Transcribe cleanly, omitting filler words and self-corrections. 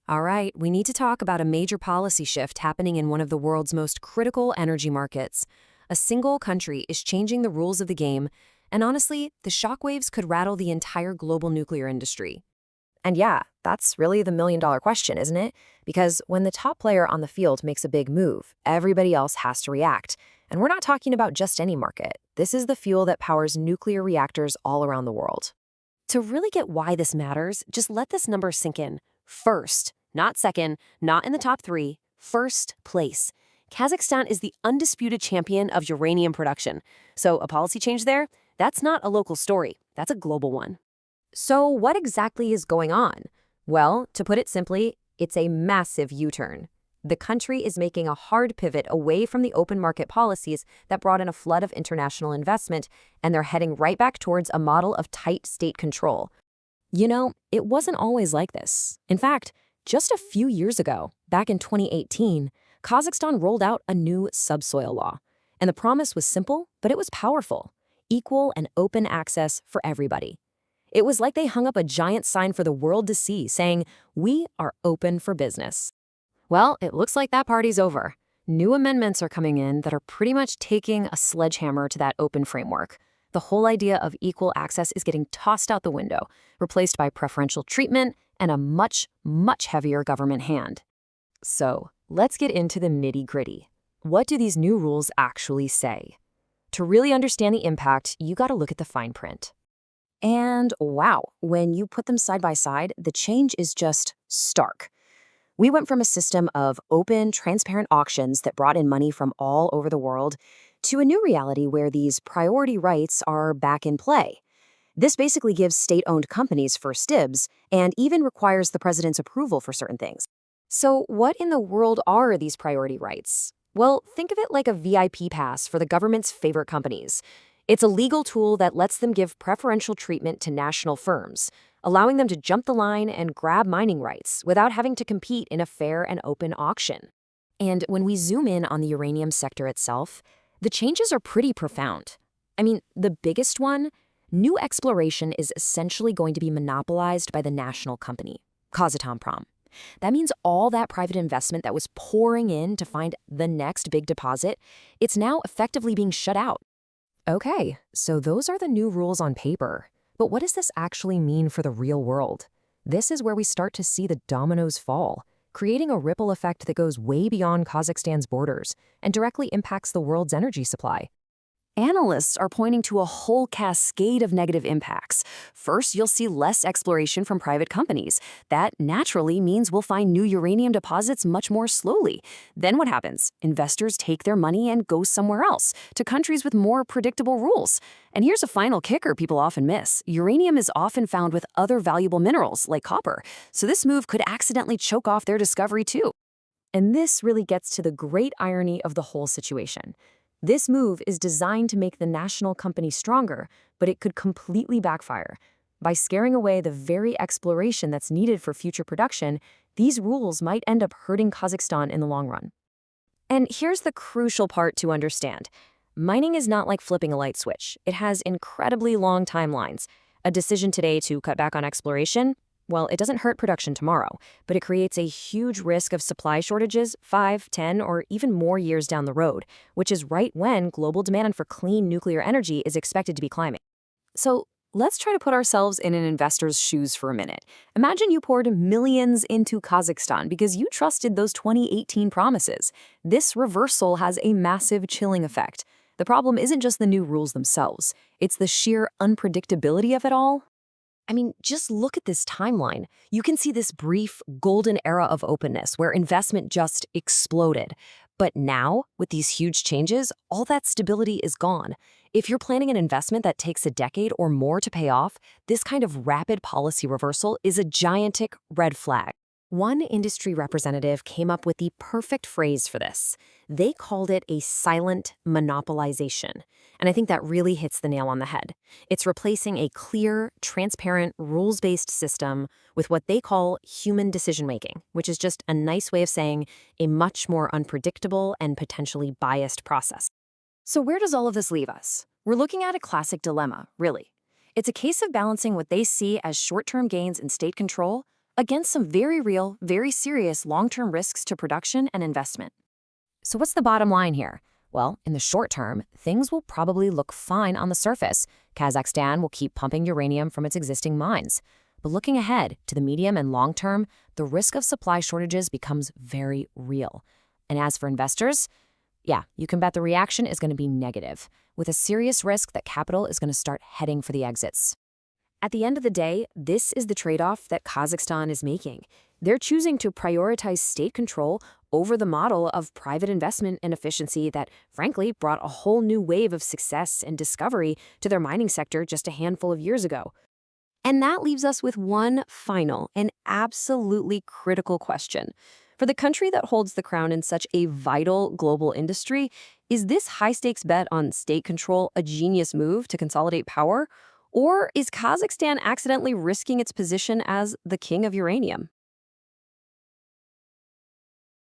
All right, we need to talk about a major policy shift happening in one of the world's most critical energy markets. A single country is changing the rules of the game, and honestly, the shockwaves could rattle the entire global nuclear industry. And yeah, that's really the million-dollar question, isn't it? Because when the top player on the field makes a big move, everybody else has to react. And we're not talking about just any market. This is the fuel that powers nuclear reactors all around the world. To really get why this matters, just let this number sink in. First, not second, not in the top three, first place. Kazakhstan is the undisputed champion of uranium production. So a policy change there, that's not a local story, that's a global one. So what exactly is going on? Well, to put it simply, it's a massive U-turn. The country is making a hard pivot away from the open market policies that brought in a flood of international investment, and they're heading right back towards a model of tight state control. You know, it wasn't always like this. In fact, just a few years ago, back in 2018, Kazakhstan rolled out a new subsoil law. And the promise was simple, but it was powerful: equal and open access for everybody. It was like they hung up a giant sign for the world to see, saying, "We are open for business." Well, it looks like that party's over. New amendments are coming in that are pretty much taking a sledgehammer to that open framework. The whole idea of equal access is getting tossed out the window, replaced by preferential treatment and a much, much heavier government hand. So, let's get into the nitty-gritty. What do these new rules actually say? To really understand the impact, you gotta look at the fine print. And wow, when you put them side by side, the change is just stark. We went from a system of open, transparent auctions that brought in money from all over the world to a new reality where these priority rights are back in play. This basically gives state-owned companies first dibs and even requires the president's approval for certain things. So what in the world are these priority rights? Well, think of it like a VIP pass for the government's favorite companies. It's a legal tool that lets them give preferential treatment to national firms, allowing them to jump the line and grab mining rights without having to compete in a fair and open auction. And when we zoom in on the uranium sector itself, the changes are pretty profound. I mean, the biggest one, new exploration is essentially going to be monopolized by the national company, Kazatomprom. That means all that private investment that was pouring in to find the next big deposit, it's now effectively being shut out. Okay, so those are the new rules on paper. But what does this actually mean for the real world? This is where we start to see the dominoes fall, creating a ripple effect that goes way beyond Kazakhstan's borders and directly impacts the world's energy supply. Analysts are pointing to a whole cascade of negative impacts. First, you'll see less exploration from private companies. That naturally means we'll find new uranium deposits much more slowly. Then what happens? Investors take their money and go somewhere else, to countries with more predictable rules. And here's a final kicker people often miss. Uranium is often found with other valuable minerals, like copper. So this move could accidentally choke off their discovery too. And this really gets to the great irony of the whole situation. This move is designed to make the national company stronger, but it could completely backfire. By scaring away the very exploration that's needed for future production, these rules might end up hurting Kazakhstan in the long run. And here's the crucial part to understand. Mining is not like flipping a light switch. It has incredibly long timelines. A decision today to cut back on exploration, well, it doesn't hurt production tomorrow, but it creates a huge risk of supply shortages 5, 10, or even more years down the road, which is right when global demand for clean nuclear energy is expected to be climbing. So let's try to put ourselves in an investor's shoes for a minute. Imagine you poured millions into Kazakhstan because you trusted those 2018 promises. This reversal has a massive chilling effect. The problem isn't just the new rules themselves, it's the sheer unpredictability of it all. I mean, just look at this timeline. You can see this brief golden era of openness where investment just exploded. But now, with these huge changes, all that stability is gone. If you're planning an investment that takes a decade or more to pay off, this kind of rapid policy reversal is a gigantic red flag. One industry representative came up with the perfect phrase for this. They called it a silent monopolization. And I think that really hits the nail on the head. It's replacing a clear, transparent, rules-based system with what they call human decision-making, which is just a nice way of saying a much more unpredictable and potentially biased process. So where does all of this leave us? We're looking at a classic dilemma, really. It's a case of balancing what they see as short-term gains in state control against some very real, very serious long-term risks to production and investment. So what's the bottom line here? Well, in the short term, things will probably look fine on the surface. Kazakhstan will keep pumping uranium from its existing mines. But looking ahead to the medium and long term, the risk of supply shortages becomes very real. And as for investors, yeah, you can bet the reaction is going to be negative, with a serious risk that capital is going to start heading for the exits. At the end of the day, this is the trade-off that Kazakhstan is making. They're choosing to prioritize state control over the model of private investment and efficiency that, frankly, brought a whole new wave of success and discovery to their mining sector just a handful of years ago. And that leaves us with one final and absolutely critical question. For the country that holds the crown in such a vital global industry, is this high-stakes bet on state control a genius move to consolidate power? Or is Kazakhstan accidentally risking its position as the king of uranium?